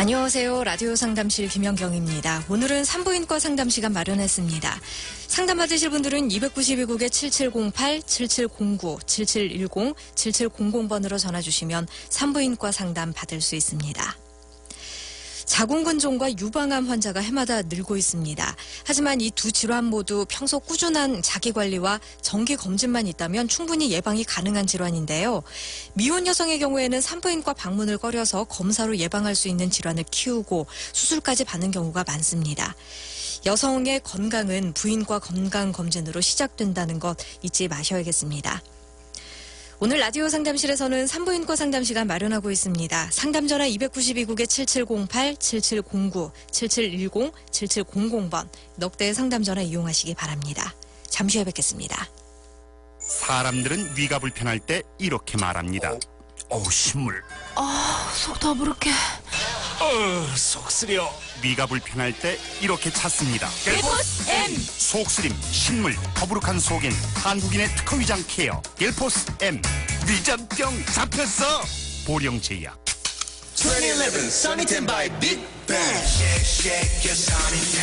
안녕하세요. 라디오 상담실 김연경입니다. 오늘은 산부인과 상담 시간 마련했습니다. 상담받으실 분들은 292국에 7708, 7709, 7710, 7700번으로 전화 주시면 산부인과 상담 받을 수 있습니다. 자궁근종과 유방암 환자가 해마다 늘고 있습니다. 하지만 이 두 질환 모두 평소 꾸준한 자기관리와 정기검진만 있다면 충분히 예방이 가능한 질환인데요. 미혼 여성의 경우에는 산부인과 방문을 꺼려서 검사로 예방할 수 있는 질환을 키우고 수술까지 받는 경우가 많습니다. 여성의 건강은 부인과 건강검진으로 시작된다는 것 잊지 마셔야겠습니다. 오늘 라디오 상담실에서는 산부인과 상담 시간 마련하고 있습니다. 상담 전화 292국에 7708, 7709, 7710, 7700번 넉대의 상담 전화 이용하시기 바랍니다. 잠시 후에 뵙겠습니다. 사람들은 위가 불편할 때 이렇게 말합니다. 신물. 속 더부룩해. 속 쓰려. 위가 불편할 때 이렇게 찾습니다. 갤포스 M. 속쓰림, 신물, 더부룩한 속엔 한국인의 특허 위장 케어. 갤포스 M. 위장병 잡혔어. 보령제약. 2011 Sunny 10 by Big Bang. Shake your Sunny 10.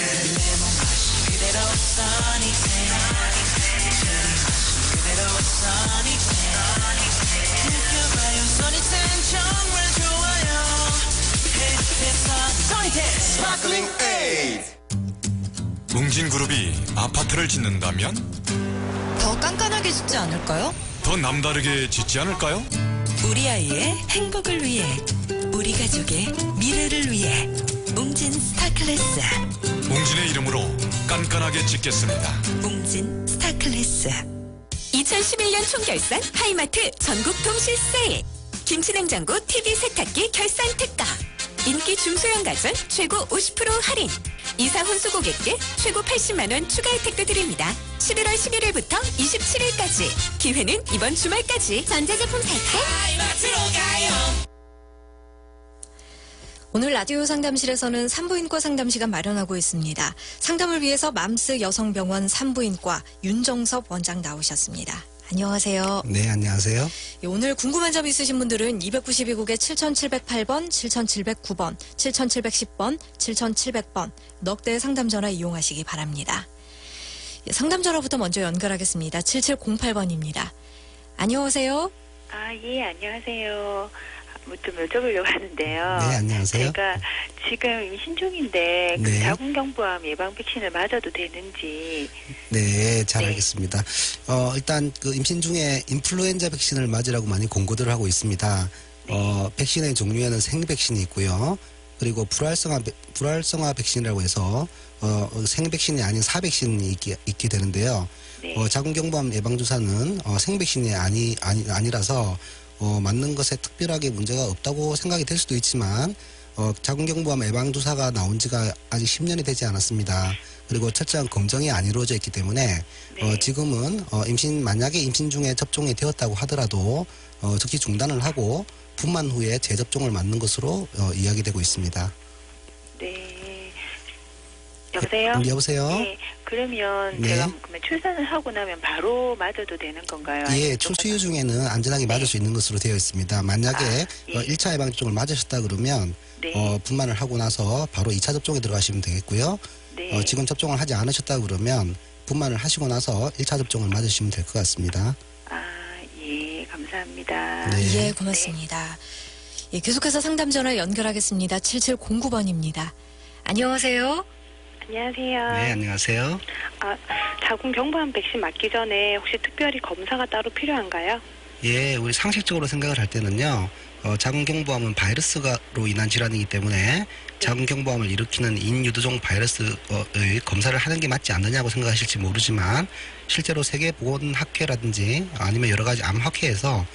그대로 Sunny 10. 그대로 Sunny 10. 느껴봐요 Sunny 10 정말 좋아요. Sunny 10 Sparkling 8. 웅진그룹이 아파트를 짓는다면 더 깐깐하게 짓지 않을까요? 더 남다르게 짓지 않을까요? 우리 아이의 행복을 위해, 우리 가족의 미래를 위해 웅진 스타클래스. 웅진의 이름으로 깐깐하게 짓겠습니다. 웅진 스타클래스. 2011년 총결산 하이마트 전국 동시 세일. 김치냉장고, TV 세탁기 결산 특가. 인기 중소형 가전 최고 50% 할인. 이사 혼수 고객께 최고 80만 원 추가 혜택도 드립니다. 11월 11일부터 27일까지. 기회는 이번 주말까지. 전자제품 살 때 하이마트로 가요. 오늘 라디오 상담실에서는 산부인과 상담 시간 마련하고 있습니다. 상담을 위해서 맘스 여성병원 산부인과 윤정섭 원장 나오셨습니다. 안녕하세요. 네, 안녕하세요. 오늘 궁금한 점 있으신 분들은 292국에 7708번, 7709번, 7710번, 7700번 넉대 상담 전화 이용하시기 바랍니다. 상담 전화부터 먼저 연결하겠습니다. 7708번입니다. 안녕하세요. 예, 안녕하세요. 뭐 좀 여쭤보려고 하는데요. 네, 안녕하세요. 제가 지금 임신 중인데 네. 자궁경부암 예방 백신을 맞아도 되는지. 네, 잘 네. 알겠습니다. 일단 그 임신 중에 인플루엔자 백신을 맞으라고 많이 공고들을 하고 있습니다. 백신의 종류에는 생백신이 있고요. 그리고 불활성화 백신이라고 해서 생백신이 아닌 사백신이 있게 되는데요. 네. 자궁경부암 예방주사는 생백신이 아니라서 맞는 것에 특별하게 문제가 없다고 생각이 될 수도 있지만 자궁경부암 예방주사가 나온 지가 아직 10년이 되지 않았습니다. 그리고 철저한 검증이 안 이루어져 있기 때문에 네. 지금은 만약에 임신 중에 접종이 되었다고 하더라도 즉시 중단을 하고 분만 후에 재접종을 맞는 것으로 이야기되고 있습니다. 네. 여보세요? 여보세요? 네. 그러면 네. 제가 그러면 출산을 하고 나면 바로 맞아도 되는 건가요? 예, 아니면 출수유 중에는 안전하게 맞을 수 있는 것으로 되어 있습니다. 만약에 예. 1차 예방접종을 맞으셨다 그러면 네. 분만을 하고 나서 바로 2차 접종에 들어가시면 되겠고요. 네. 지금 접종을 하지 않으셨다 그러면 분만을 하시고 나서 1차 접종을 맞으시면 될 것 같습니다. 예, 감사합니다. 네. 예, 고맙습니다. 예, 계속해서 상담 전화 연결하겠습니다. 7709번입니다. 안녕하세요. 안녕하세요. 네, 안녕하세요. 자궁경부암 백신 맞기 전에 혹시 특별히 검사가 따로 필요한가요? 예, 우리 상식적으로 생각을 할 때는요. 자궁경부암은 바이러스로 인한 질환이기 때문에 자궁경부암을 일으키는 인유두종 바이러스의 검사를 하는 게 맞지 않느냐고 생각하실지 모르지만 실제로 세계보건학회라든지 아니면 여러 가지 암학회에서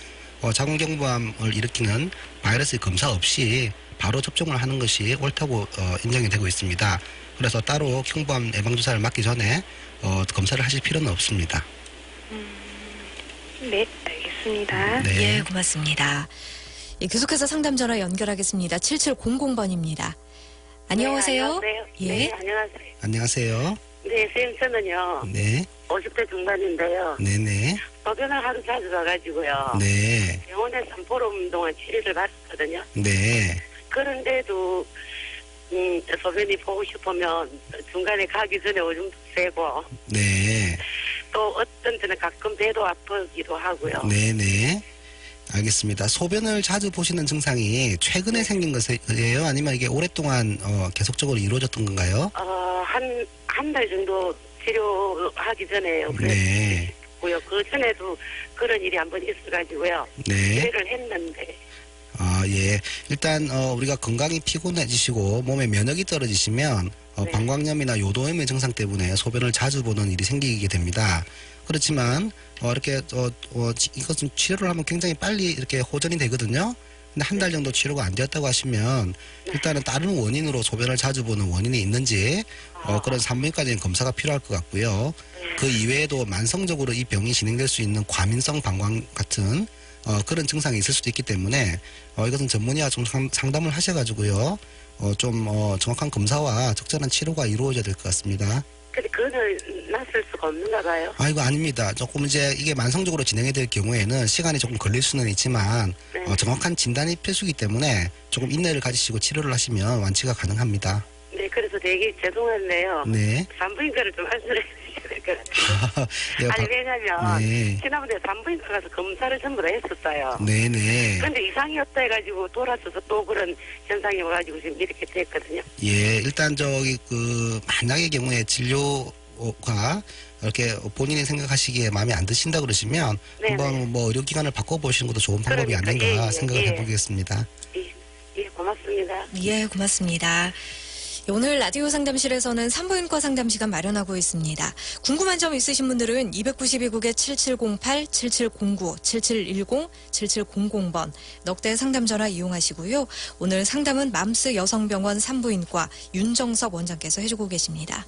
자궁경부암을 일으키는 바이러스 검사 없이 바로 접종을 하는 것이 옳다고 인정이 되고 있습니다. 그래서 따로 경부암 예방주사를 맞기 전에 검사를 하실 필요는 없습니다. 네, 알겠습니다. 네. 예, 고맙습니다. 예, 계속해서 상담 전화 연결하겠습니다. 7700번입니다. 안녕하세요. 네, 예. 네, 안녕하세요. 안녕하세요. 네, 선생님, 저는요, 네. 50대 중반인데요. 네네. 소변을 하루 자주 가가지고요. 네. 병원에 3포럼 동안 치료를 받았거든요. 네. 그런데도 소변이 보고 싶으면 중간에 가기 전에 오줌도 새고 네. 또 어떤 때는 가끔 배도 아프기도 하고요. 네네. 알겠습니다. 소변을 자주 보시는 증상이 최근에 생긴 것이에요? 아니면 이게 오랫동안 계속적으로 이루어졌던 건가요? 한 달 정도 치료하기 전에 네. 그랬고요. 그 전에도 그런 일이 한 번 있어가지고요. 네. 치료를 했는데. 아, 예. 일단 우리가 건강이 피곤해지시고 몸에 면역이 떨어지시면 네. 방광염이나 요도염의 증상 때문에 소변을 자주 보는 일이 생기게 됩니다. 그렇지만 이렇게 이것은 치료를 하면 굉장히 빨리 이렇게 호전이 되거든요. 근데 한 달 정도 치료가 안 되었다고 하시면 일단은 다른 원인으로 소변을 자주 보는 원인이 있는지 그런 산부인과적인 검사가 필요할 것 같고요. 그 이외에도 만성적으로 이 병이 진행될 수 있는 과민성 방광 같은 그런 증상이 있을 수도 있기 때문에 이것은 전문의와 좀 상담을 하셔가지고요. 좀 정확한 검사와 적절한 치료가 이루어져야 될 것 같습니다. 근데 그거는 낫을 수가 없는가 봐요. 이거 아닙니다. 조금 이제 이게 만성적으로 진행이 될 경우에는 시간이 조금 걸릴 수는 있지만 네. 정확한 진단이 필수이기 때문에 조금 인내를 가지시고 치료를 하시면 완치가 가능합니다. 네, 그래서 되게 죄송한데요. 네. 산부인과를 좀 말씀해 주셔야 될 것 같아요. 예, 아니, 왜냐면, 네. 지난번에 산부인과 가서 검사를 전부 다 했었어요. 네네. 그런데 이상이 없다 해가지고 돌아서서 또 그런 현상이 와가지고 지금 이렇게 됐거든요. 예, 일단 만약의 경우에 진료가 이렇게 본인이 생각하시기에 마음에 안 드신다 그러시면 네네. 한번 의료기관을 바꿔보시는 것도 좋은 방법이 그러니까, 아닌가 생각을 해보겠습니다. 예, 고맙습니다. 예, 고맙습니다. 오늘 라디오 상담실에서는 산부인과 상담 시간 마련하고 있습니다. 궁금한 점 있으신 분들은 292국에 7708, 7709, 7710, 7700번 넉대 상담 전화 이용하시고요. 오늘 상담은 맘스 여성병원 산부인과 윤정섭 원장께서 해주고 계십니다.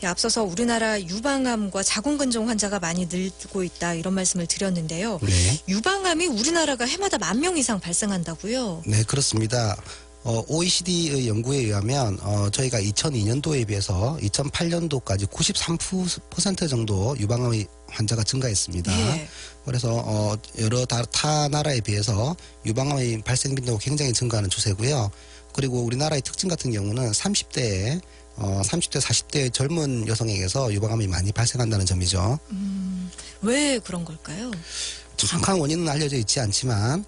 앞서서 우리나라 유방암과 자궁근종 환자가 많이 늘고 있다 이런 말씀을 드렸는데요. 네. 유방암이 우리나라가 해마다 10,000명 이상 발생한다고요? 네, 그렇습니다. OECD의 연구에 의하면 저희가 2002년도에 비해서 2008년도까지 93% 정도 유방암 환자가 증가했습니다. 예. 그래서 여러 타 나라에 비해서 유방암의 발생 빈도가 굉장히 증가하는 추세고요. 그리고 우리나라의 특징 같은 경우는 30대, 40대의 젊은 여성에게서 유방암이 많이 발생한다는 점이죠. 왜 그런 걸까요? 정확한 원인은 알려져 있지 않지만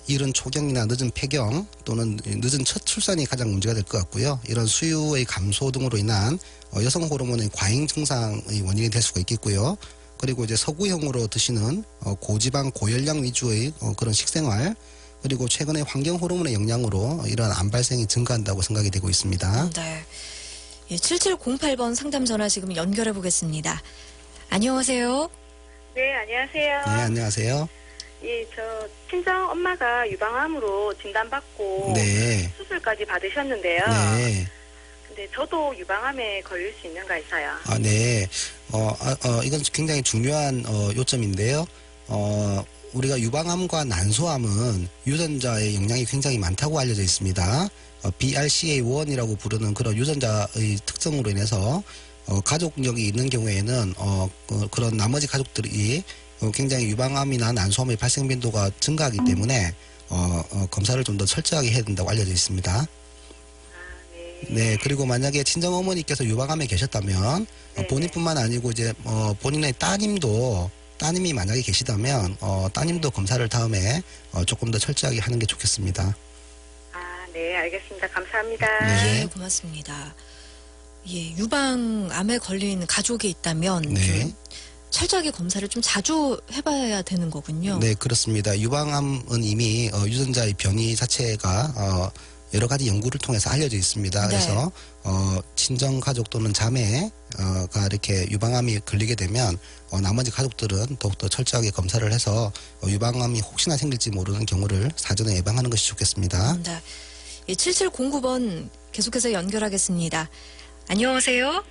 이른 초경이나 늦은 폐경 또는 늦은 첫 출산이 가장 문제가 될 것 같고요. 이런 수유의 감소 등으로 인한 여성 호르몬의 과잉 증상의 원인이 될 수가 있겠고요. 그리고 이제 서구형으로 드시는 고지방 고열량 위주의 그런 식생활 그리고 최근에 환경 호르몬의 영향으로 이런 암 발생이 증가한다고 생각이 되고 있습니다. 네. 예, 7708번 상담 전화 지금 연결해 보겠습니다. 안녕하세요. 네, 안녕하세요. 네, 안녕하세요. 예, 저 친정 엄마가 유방암으로 진단받고 네. 수술까지 받으셨는데요. 네. 근데 저도 유방암에 걸릴 수 있는가 해서요. 네. 이건 굉장히 중요한 요점인데요. 우리가 유방암과 난소암은 유전자의 영향이 굉장히 많다고 알려져 있습니다. BRCA1이라고 부르는 그런 유전자의 특성으로 인해서 가족력이 있는 경우에는 그런 나머지 가족들이 굉장히 유방암이나 난소암의 발생 빈도가 증가하기 때문에 검사를 좀 더 철저하게 해야 된다고 알려져 있습니다. 네, 그리고 만약에 친정 어머니께서 유방암에 계셨다면 본인뿐만 아니고 이제 본인의 따님이 만약에 계시다면 따님도 검사를 다음에 조금 더 철저하게 하는 게 좋겠습니다. 네, 알겠습니다. 감사합니다. 네, 고맙습니다. 예, 유방암에 걸린 가족이 있다면 네. 철저하게 검사를 좀 자주 해봐야 되는 거군요. 네, 그렇습니다. 유방암은 이미 유전자의 변이 자체가 여러 가지 연구를 통해서 알려져 있습니다. 네. 그래서 친정 가족 또는 자매가 이렇게 유방암이 걸리게 되면 나머지 가족들은 더욱더 철저하게 검사를 해서 유방암이 혹시나 생길지 모르는 경우를 사전에 예방하는 것이 좋겠습니다. 네. 예, 7709번 계속해서 연결하겠습니다. 안녕하세요.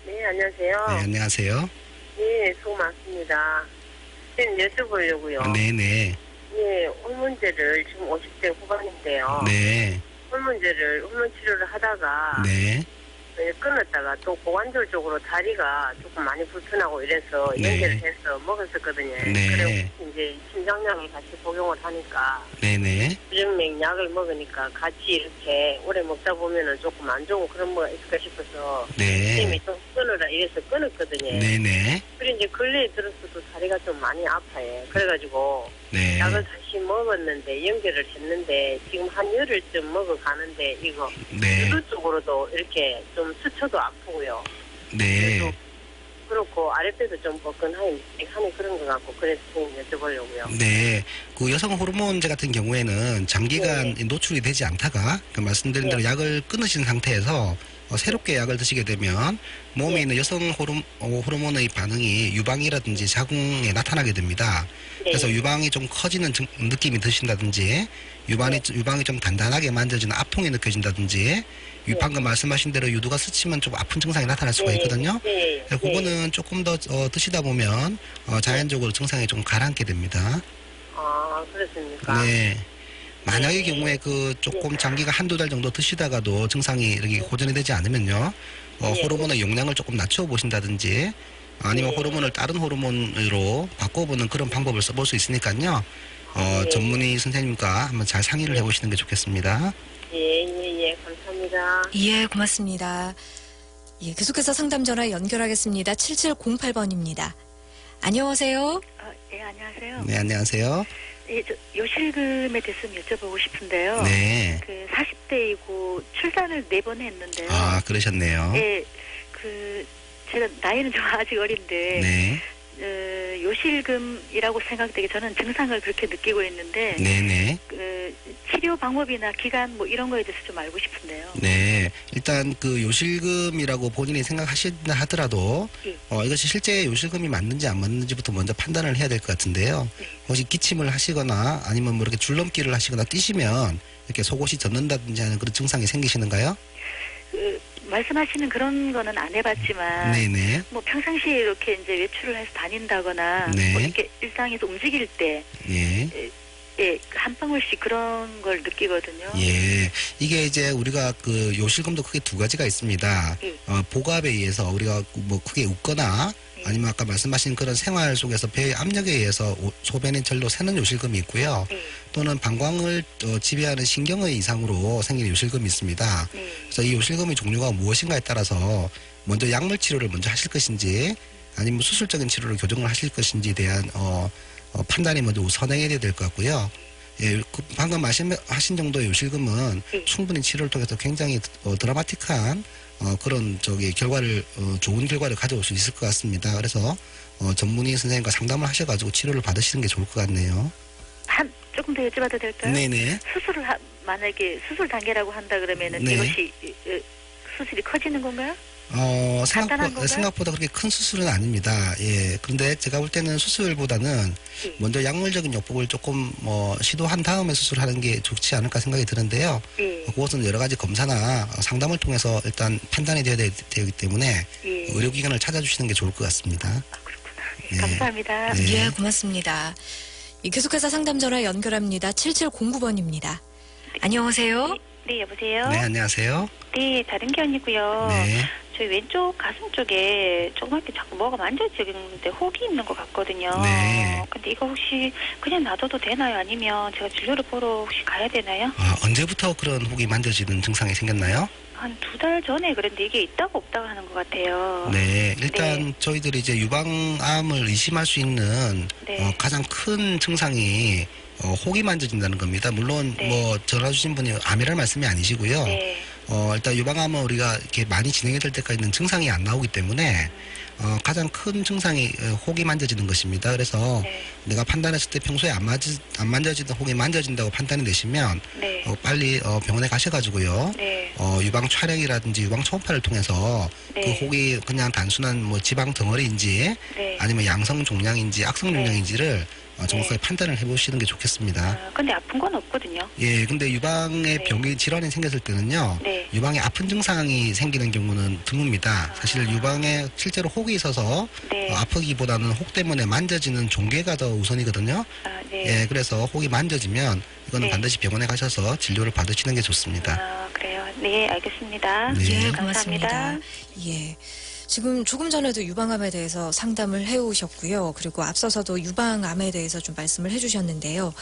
네, 안녕하세요. 네, 안녕하세요. 예, 수고 많습니다. 지금 여쭤보려고요. 네네. 예, hormon제를 지금 50대 후반인데요. 네. hormon제를, hormon 치료를 하다가 네. 끊었다가 또 고관절 쪽으로 다리가 조금 많이 불편하고 이래서 네. 연결을 해서 먹었었거든요. 네. 그리고 이제 심장약을 같이 복용을 하니까 네네. 부정맥 약을 먹으니까 같이 이렇게 오래 먹다 보면은 조금 안 좋은 그런 뭐가 있을까 싶어서 네. 선생님이 좀 끊으라 이래서 끊었거든요. 네네. 그리고 이제 근래에 들어서도 다리가 좀 많이 아파요. 그래가지고 네. 약을 다시 먹었는데 연결을 했는데 지금 한 열흘쯤 먹어가는데 이거 네. 유두 쪽으로도 이렇게 좀 스쳐도 아프고요. 네. 그렇고 아랫배도 좀 뻐근하니 그런 것 같고 그래서 선생님 여쭤보려고요. 네. 그 여성 호르몬제 같은 경우에는 장기간 노출이 되지 않다가 그 말씀드린 대로 약을 끊으신 상태에서 새롭게 약을 드시게 되면 몸에 있는 여성 호르몬의 반응이 유방이라든지 자궁에 나타나게 됩니다. 그래서 유방이 좀 커지는 느낌이 드신다든지 유방이 좀 단단하게 만져지는 아통이 느껴진다든지 방금 말씀하신 대로 유두가 스치면 좀 아픈 증상이 나타날 수가 있거든요. 그거는 조금 더 드시다 보면 자연적으로 증상이 좀 가라앉게 됩니다. 아, 그렇습니까? 네. 만약의 경우에 그 조금 장기가 한두 달 정도 드시다가도 증상이 이렇게 호전이 되지 않으면요. 호르몬의 용량을 조금 낮춰 보신다든지 아니면 호르몬을 다른 호르몬으로 바꿔보는 그런 방법을 써볼 수 있으니까요. 전문의 선생님과 한번 잘 상의를 해보시는 게 좋겠습니다. 예, 감사합니다. 예, 고맙습니다. 예, 계속해서 상담 전화 연결하겠습니다. 7708번입니다. 안녕하세요. 네, 안녕하세요. 네, 안녕하세요. 예, 저 요실금에 대해서 좀 여쭤보고 싶은데요. 네. 그 40대이고 출산을 4번 했는데요. 아, 그러셨네요. 예, 제가 나이는 좀 아직 어린데 네. 요실금이라고 생각되게 저는 증상을 그렇게 느끼고 있는데 네네. 치료 방법이나 기간 뭐 이런 거에 대해서 좀 알고 싶은데요. 네. 일단 그 요실금이라고 본인이 생각하신다 하더라도 이것이 실제 요실금이 맞는지 안 맞는지부터 먼저 판단을 해야 될 것 같은데요. 혹시 기침을 하시거나 아니면 뭐 이렇게 줄넘기를 하시거나 뛰시면 이렇게 속옷이 젖는다든지 하는 그런 증상이 생기시는가요? 말씀하시는 그런 거는 안 해봤지만, 네네. 뭐 평상시에 이렇게 이제 외출을 해서 다닌다거나, 네. 뭐 이렇게 일상에서 움직일 때, 예, 한 방울씩 그런 걸 느끼거든요. 예. 이게 이제 우리가 그 요실금도 크게 두 가지가 있습니다. 복압에 의해서 우리가 뭐 크게 웃거나 아니면 아까 말씀하신 그런 생활 속에서 배의 압력에 의해서 소변이 절로 새는 요실금이 있고요. 또는 방광을 지배하는 신경의 이상으로 생기는 요실금이 있습니다. 그래서 이 요실금의 종류가 무엇인가에 따라서 먼저 약물 치료를 먼저 하실 것인지 아니면 수술적인 치료를 교정을 하실 것인지에 대한 판단이 먼저 선행해야 될 것 같고요. 예, 방금 말씀하신 정도의 요실금은 충분히 치료를 통해서 굉장히 드라마틱한 그런 결과를 좋은 결과를 가져올 수 있을 것 같습니다. 그래서 전문의 선생님과 상담을 하셔가지고 치료를 받으시는 게 좋을 것 같네요. 조금 더 여쭤봐도 될까요? 네네. 수술을 만약에 수술 단계라고 한다 그러면은 네. 이것이 수술이 커지는 건가요? 생각보다 그렇게 큰 수술은 아닙니다. 예. 그런데 제가 볼 때는 수술보다는 먼저 약물적인 요법을 조금 시도한 다음에 수술하는 게 좋지 않을까 생각이 드는데요. 그것은 여러 가지 검사나 상담을 통해서 일단 판단이 되어야 되기 때문에 의료기관을 찾아주시는 게 좋을 것 같습니다. 네. 감사합니다. 네. 예, 고맙습니다. 계속해서 상담 전화 연결합니다. 7709번입니다. 안녕하세요. 네, 여보세요? 네, 안녕하세요. 네, 다른 게 아니고요. 네. 저희 왼쪽 가슴 쪽에 조그맣게 자꾸 뭐가 만져지는데 혹이 있는 것 같거든요. 네. 근데 이거 혹시 그냥 놔둬도 되나요? 아니면 제가 진료를 보러 혹시 가야 되나요? 언제부터 그런 혹이 만져지는 증상이 생겼나요? 한 2달 전에 그런데 이게 있다고 없다고 하는 것 같아요. 네, 일단 저희들이 이제 유방암을 의심할 수 있는 가장 큰 증상이 혹이 만져진다는 겁니다. 물론 전화 주신 분이 암이라는 말씀이 아니시고요. 일단 유방암은 우리가 이렇게 많이 진행이 될 때까지는 증상이 안 나오기 때문에 가장 큰 증상이 혹이 만져지는 것입니다. 그래서 내가 판단했을 때 평소에 안 만져지던 혹이 만져진다고 판단이 되시면 빨리 병원에 가셔가지고요. 유방 촬영이라든지 유방 초음파를 통해서 그 혹이 그냥 단순한 지방 덩어리인지 아니면 양성 종양인지 악성 종양인지를 정확하게 판단을 해보시는 게 좋겠습니다. 근데 아픈 건 없거든요. 예, 근데 유방에 병이 질환이 생겼을 때는요, 유방에 아픈 증상이 생기는 경우는 드뭅니다. 사실 유방에 실제로 혹이 있어서 아프기보다는 혹 때문에 만져지는 종괴가 더 우선이거든요. 예, 그래서 혹이 만져지면 이거는 반드시 병원에 가셔서 진료를 받으시는 게 좋습니다. 그래요. 네, 알겠습니다. 네. 예, 감사합니다. 고맙습니다. 예. 지금 조금 전에도 유방암에 대해서 상담을 해오셨고요. 그리고 앞서서도 유방암에 대해서 좀 말씀을 해주셨는데요.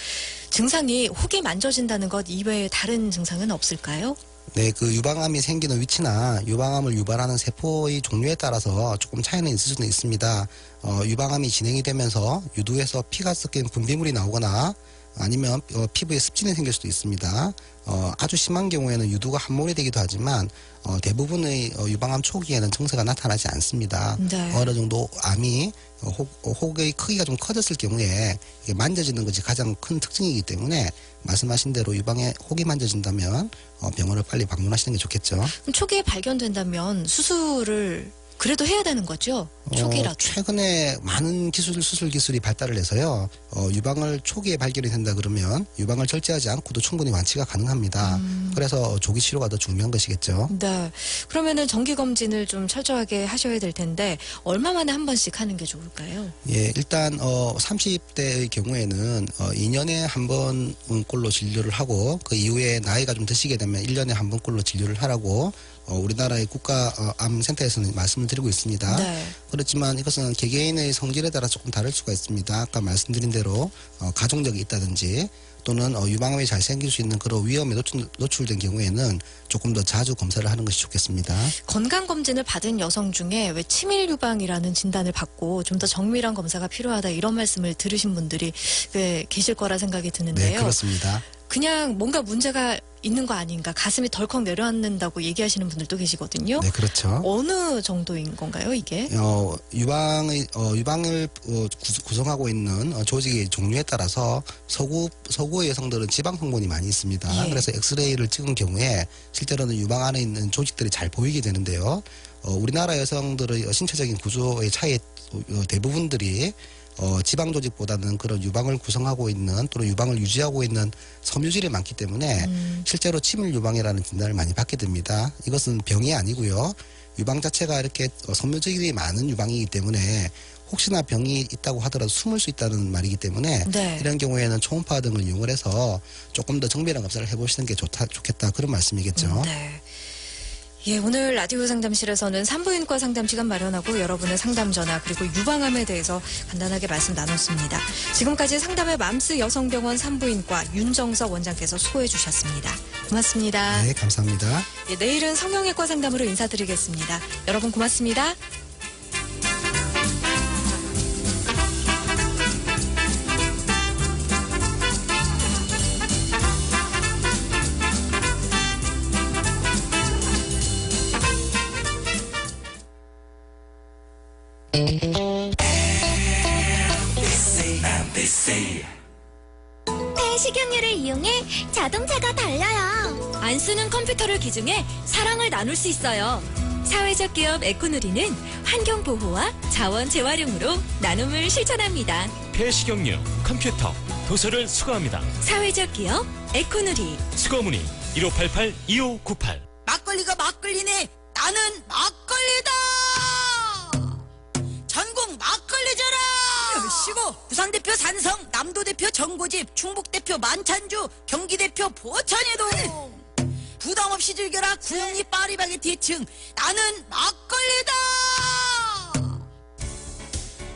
증상이 혹이 만져진다는 것 이외에 다른 증상은 없을까요? 네, 그 유방암이 생기는 위치나 유방암을 유발하는 세포의 종류에 따라서 조금 차이는 있을 수는 있습니다. 유방암이 진행이 되면서 유두에서 피가 섞인 분비물이 나오거나 아니면 피부에 습진이 생길 수도 있습니다. 아주 심한 경우에는 유두가 함몰이 되기도 하지만 대부분의 유방암 초기에는 증세가 나타나지 않습니다. 네. 어느 정도 암이 혹의 크기가 좀 커졌을 경우에 이게 만져지는 것이 가장 큰 특징이기 때문에 말씀하신 대로 유방에 혹이 만져진다면 병원을 빨리 방문하시는 게 좋겠죠. 그럼 초기에 발견된다면 수술을 그래도 해야 되는 거죠? 초기라도. 최근에 많은 수술 기술이 발달을 해서요. 유방을 초기에 발견이 된다 그러면 유방을 절제하지 않고도 충분히 완치가 가능합니다. 그래서 조기 치료가 더 중요한 것이겠죠. 네. 그러면은 정기 검진을 좀 철저하게 하셔야 될 텐데 얼마 만에 한 번씩 하는 게 좋을까요? 예, 일단 30대의 경우에는 2년에 한 번꼴로 진료를 하고 그 이후에 나이가 좀 드시게 되면 1년에 한 번꼴로 진료를 하라고 우리나라의 국가암센터에서는 말씀을 드리고 있습니다. 네. 그렇지만 이것은 개개인의 성질에 따라 조금 다를 수가 있습니다. 아까 말씀드린 대로 가족력이 있다든지 또는 유방암이 잘 생길 수 있는 그런 위험에 노출된 경우에는 조금 더 자주 검사를 하는 것이 좋겠습니다. 건강검진을 받은 여성 중에 왜 치밀 유방이라는 진단을 받고 좀 더 정밀한 검사가 필요하다 이런 말씀을 들으신 분들이 꽤 계실 거라 생각이 드는데요. 네, 그렇습니다. 그냥 뭔가 문제가 있는 거 아닌가, 가슴이 덜컥 내려앉는다고 얘기하시는 분들도 계시거든요. 네, 그렇죠. 어느 정도인 건가요, 이게? 유방을 구성하고 있는 조직의 종류에 따라서 서구의 여성들은 지방 성분이 많이 있습니다. 예. 그래서 엑스레이를 찍은 경우에 실제로는 유방 안에 있는 조직들이 잘 보이게 되는데요. 우리나라 여성들의 신체적인 구조의 차이 대부분들이 지방 조직보다는 그런 유방을 구성하고 있는 또는 유방을 유지하고 있는 섬유질이 많기 때문에 실제로 치밀 유방이라는 진단을 많이 받게 됩니다. 이것은 병이 아니고요. 유방 자체가 이렇게 섬유질이 많은 유방이기 때문에 혹시나 병이 있다고 하더라도 숨을 수 있다는 말이기 때문에 네. 이런 경우에는 초음파 등을 이용을 해서 조금 더 정밀한 검사를 해보시는 게 좋겠다 그런 말씀이겠죠. 네. 예, 오늘 라디오 상담실에서는 산부인과 상담 시간 마련하고 여러분의 상담 전화 그리고 유방암에 대해서 간단하게 말씀 나눴습니다. 지금까지 상담의 맘스 여성병원 산부인과 윤정석 원장께서 수고해 주셨습니다. 고맙습니다. 네, 감사합니다. 예, 내일은 성형외과 상담으로 인사드리겠습니다. 여러분 고맙습니다. 배식용유를 이용해 자동차가 달려요. 안 쓰는 컴퓨터를 기증해 사랑을 나눌 수 있어요. 사회적 기업 에코누리는 환경 보호와 자원 재활용으로 나눔을 실천합니다. 폐식용유, 컴퓨터, 도서를 수거합니다. 사회적 기업 에코누리. 수거문의 1588-2598. 막걸리가 막걸리네. 나는 막걸리다. 전국 막걸리잖아. 시고 부산 대표 산성, 남도 대표 정고집, 충북 대표 만찬주, 경기 대표 보천이동. 부담 없이 즐겨라 구형리 파리바게티 층. 나는 막걸리다.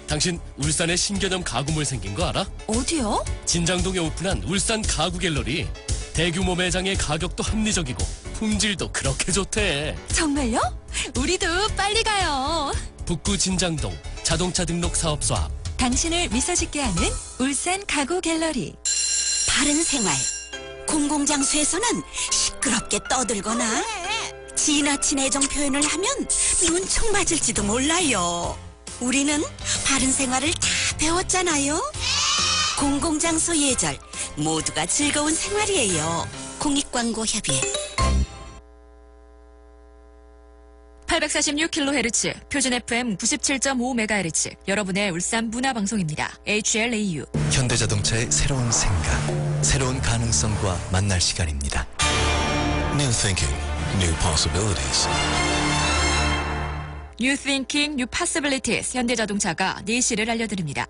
당신 울산에 신개념 가구몰 생긴 거 알아? 어디요? 진장동에 오픈한 울산 가구 갤러리. 대규모 매장의 가격도 합리적이고 품질도 그렇게 좋대. 정말요? 우리도 빨리 가요. 북구 진장동 자동차 등록 사업소 앞. 당신을 미소짓게 하는 울산 가구 갤러리. 바른 생활. 공공장소에서는 시끄럽게 떠들거나 지나친 애정 표현을 하면 눈총 맞을지도 몰라요. 우리는 바른 생활을 다 배웠잖아요. 공공장소 예절, 모두가 즐거운 생활이에요. 공익광고협의회. 846kHz, 표준 FM 97.5MHz, 여러분의 울산 문화방송입니다. HLAU. 현대자동차의 새로운 생각, 새로운 가능성과 만날 시간입니다. New Thinking, New Possibilities. New Thinking, New Possibilities, 현대자동차가 내실을 알려드립니다.